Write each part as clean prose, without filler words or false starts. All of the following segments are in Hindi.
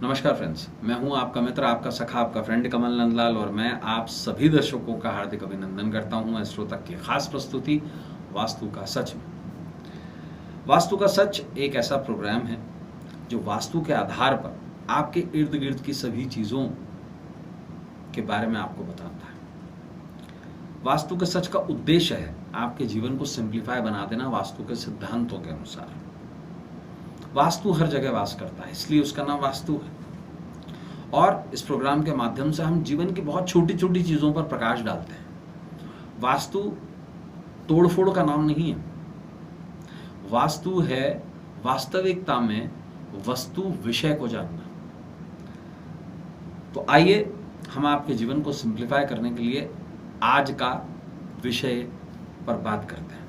नमस्कार फ्रेंड्स, मैं हूं आपका मित्र, आपका सखा, आपका फ्रेंड कमल नंदलाल और मैं आप सभी दर्शकों का हार्दिक अभिनंदन करता हूं एस्ट्रो तक की खास प्रस्तुति वास्तु का सच में। वास्तु का सच एक ऐसा प्रोग्राम है जो वास्तु के आधार पर आपके इर्द गिर्द की सभी चीज़ों के बारे में आपको बताता है। वास्तु के सच का उद्देश्य है आपके जीवन को सिंप्लीफाई बना देना वास्तु के सिद्धांतों के अनुसार। वास्तु हर जगह वास करता है, इसलिए उसका नाम वास्तु है। और इस प्रोग्राम के माध्यम से हम जीवन की बहुत छोटी छोटी चीज़ों पर प्रकाश डालते हैं। वास्तु तोड़फोड़ का नाम नहीं है। वास्तु है वास्तविकता में वस्तु विषय को जानना। तो आइए हम आपके जीवन को सिंप्लीफाई करने के लिए आज का विषय पर बात करते हैं।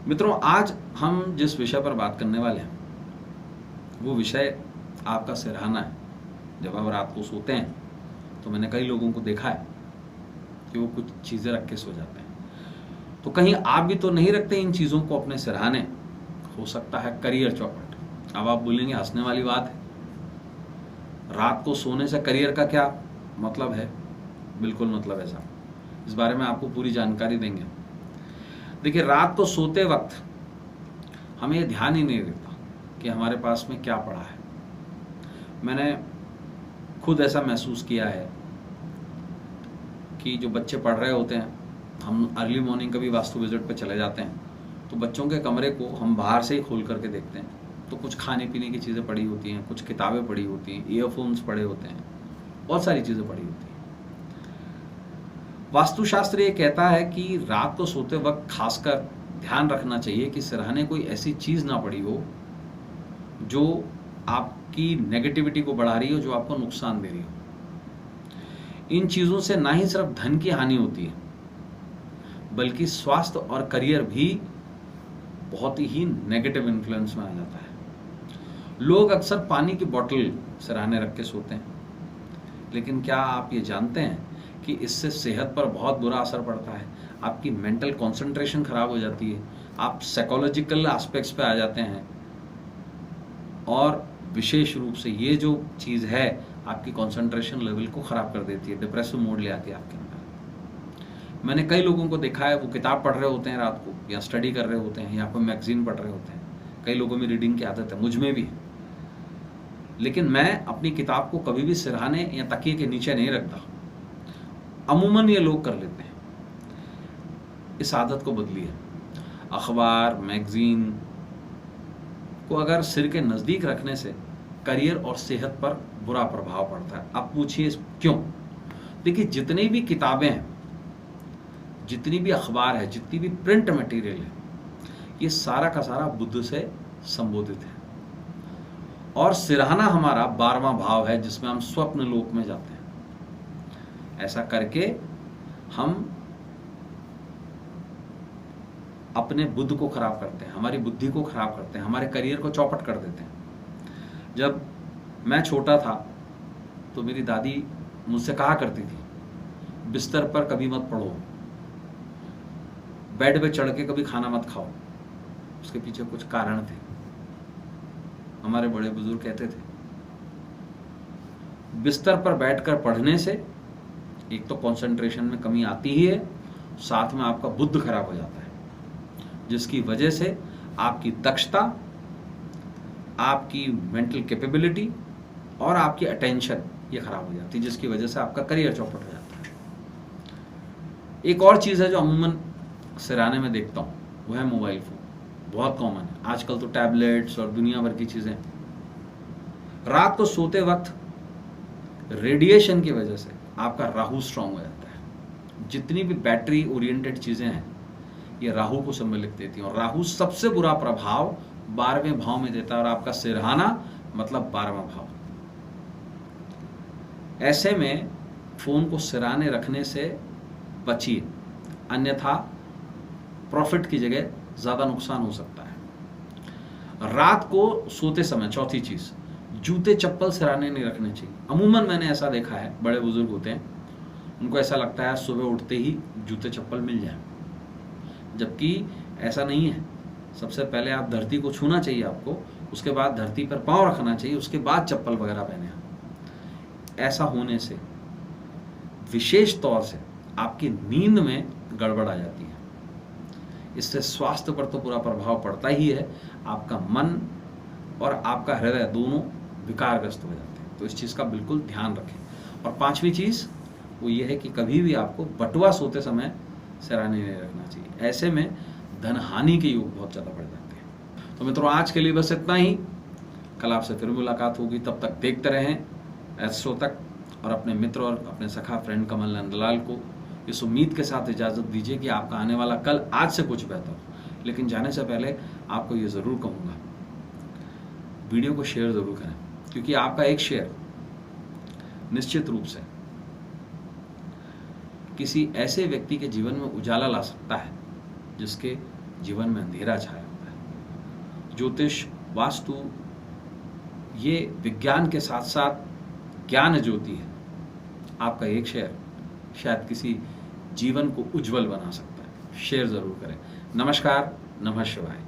मित्रों, आज हम जिस विषय पर बात करने वाले हैं वो विषय आपका सिरहाना है। जब आप रात को सोते हैं तो मैंने कई लोगों को देखा है कि वो कुछ चीज़ें रख के सो जाते हैं। तो कहीं आप भी तो नहीं रखते इन चीज़ों को अपने सिरहाने? हो सकता है करियर चौपट। अब आप बोलेंगे हंसने वाली बात है, रात को सोने से करियर का क्या मतलब है? बिल्कुल मतलब है साहब। इस बारे में आपको पूरी जानकारी देंगे। देखिए, रात को सोते वक्त हमें ये ध्यान ही नहीं रहता कि हमारे पास में क्या पड़ा है। मैंने खुद ऐसा महसूस किया है कि जो बच्चे पढ़ रहे होते हैं, हम अर्ली मॉर्निंग कभी वास्तु विजिट पे चले जाते हैं तो बच्चों के कमरे को हम बाहर से ही खोल करके देखते हैं तो कुछ खाने पीने की चीज़ें पड़ी होती हैं, कुछ किताबें पड़ी होती हैं, ईयरफोन्स पड़े होते हैं, बहुत सारी चीज़ें पड़ी होती हैं। वास्तुशास्त्र ये कहता है कि रात को सोते वक्त खासकर ध्यान रखना चाहिए कि सिरहाने कोई ऐसी चीज़ ना पड़ी हो जो आपकी नेगेटिविटी को बढ़ा रही हो, जो आपको नुकसान दे रही हो। इन चीज़ों से ना ही सिर्फ धन की हानि होती है बल्कि स्वास्थ्य और करियर भी बहुत ही नेगेटिव इन्फ्लुएंस में आ जाता है। लोग अक्सर पानी की बोतल सिरहाने रख के सोते हैं, लेकिन क्या आप ये जानते हैं कि इससे सेहत पर बहुत बुरा असर पड़ता है? आपकी मेंटल कंसंट्रेशन खराब हो जाती है, आप साइकोलॉजिकल एस्पेक्ट्स पे आ जाते हैं और विशेष रूप से ये जो चीज़ है आपकी कंसंट्रेशन लेवल को ख़राब कर देती है, डिप्रेसिव मोड ले आती है आपके अंदर। मैंने कई लोगों को देखा है, वो किताब पढ़ रहे होते हैं रात को, या स्टडी कर रहे होते हैं, या कोई मैगजीन पढ़ रहे होते हैं। कई लोगों में रीडिंग की आदत है, मुझ में भी है, लेकिन मैं अपनी किताब को कभी भी सिरहाने या तकिए के नीचे नहीं रखता। अमूमन ये लोग कर लेते हैं। इस आदत को बदलिए। अखबार, मैगजीन को अगर सिर के नज़दीक रखने से करियर और सेहत पर बुरा प्रभाव पड़ता है। अब पूछिए क्यों? देखिए, जितनी भी किताबें हैं, जितनी भी अखबार है, जितनी भी प्रिंट मटेरियल है, ये सारा का सारा बुद्ध से संबोधित है। और सिरहाना हमारा 12वां भाव है जिसमें हम स्वप्न लोक में जाते हैं। ऐसा करके हम अपने बुद्ध को खराब करते हैं, हमारी बुद्धि को खराब करते हैं, हमारे करियर को चौपट कर देते हैं। जब मैं छोटा था तो मेरी दादी मुझसे कहा करती थी, बिस्तर पर कभी मत पड़ो, बेड पे चढ़ के कभी खाना मत खाओ। उसके पीछे कुछ कारण थे। हमारे बड़े बुजुर्ग कहते थे, बिस्तर पर बैठकर पढ़ने से एक तो कंसंट्रेशन में कमी आती ही है, साथ में आपका बुद्ध खराब हो जाता है, जिसकी वजह से आपकी दक्षता, आपकी मेंटल कैपेबिलिटी और आपकी अटेंशन ये खराब हो जाती है, जिसकी वजह से आपका करियर चौपट हो जाता है। एक और चीज़ है जो अमूमन सिरहाने में देखता हूँ, वो है मोबाइल फ़ोन। बहुत कॉमन है आजकल तो, टैबलेट्स और दुनिया भर की चीज़ें। रात को सोते वक्त रेडिएशन की वजह से आपका राहु स्ट्रांग हो जाता है। जितनी भी बैटरी ओरिएंटेड चीज़ें हैं ये राहु को सम्मिलित देती हैं, और राहु सबसे बुरा प्रभाव 12वें भाव में देता है, और आपका सिरहाना मतलब 12वां भाव। ऐसे में फोन को सिरहाने रखने से बचिए, अन्यथा प्रॉफिट की जगह ज़्यादा नुकसान हो सकता है। रात को सोते समय चौथी चीज़, जूते चप्पल सिरहाने नहीं रखने चाहिए। अमूमन मैंने ऐसा देखा है, बड़े बुजुर्ग होते हैं, उनको ऐसा लगता है सुबह उठते ही जूते चप्पल मिल जाए, जबकि ऐसा नहीं है। सबसे पहले आप धरती को छूना चाहिए आपको, उसके बाद धरती पर पाँव रखना चाहिए, उसके बाद चप्पल वगैरह पहने आप। ऐसा होने से विशेष तौर से आपकी नींद में गड़बड़ आ जाती है। इससे स्वास्थ्य पर तो पूरा प्रभाव पड़ता ही है, आपका मन और आपका हृदय दोनों विकारग्रस्त हो जाते हैं। तो इस चीज़ का बिल्कुल ध्यान रखें। और पांचवी चीज़ वो ये है कि कभी भी आपको बटुआ सोते समय सिरहाने नहीं रखना चाहिए। ऐसे में धन हानि के योग बहुत ज़्यादा बढ़ जाते हैं। तो मित्रों, आज के लिए बस इतना ही। कल आपसे फिर मुलाकात होगी। तब तक देखते रहें एस्ट्रो तक और अपने मित्र और अपने सखा फ्रेंड कमल नंदलाल को इस उम्मीद के साथ इजाज़त दीजिए कि आपका आने वाला कल आज से कुछ बेहतर हो। लेकिन जाने से पहले आपको ये ज़रूर कहूँगा, वीडियो को शेयर ज़रूर करें, क्योंकि आपका एक शेयर निश्चित रूप से किसी ऐसे व्यक्ति के जीवन में उजाला ला सकता है जिसके जीवन में अंधेरा छाया होता है। ज्योतिष, वास्तु, ये विज्ञान के साथ साथ ज्ञान ज्योति है। आपका एक शेयर शायद किसी जीवन को उज्जवल बना सकता है। शेयर ज़रूर करें। नमस्कार, नमः शिवाय।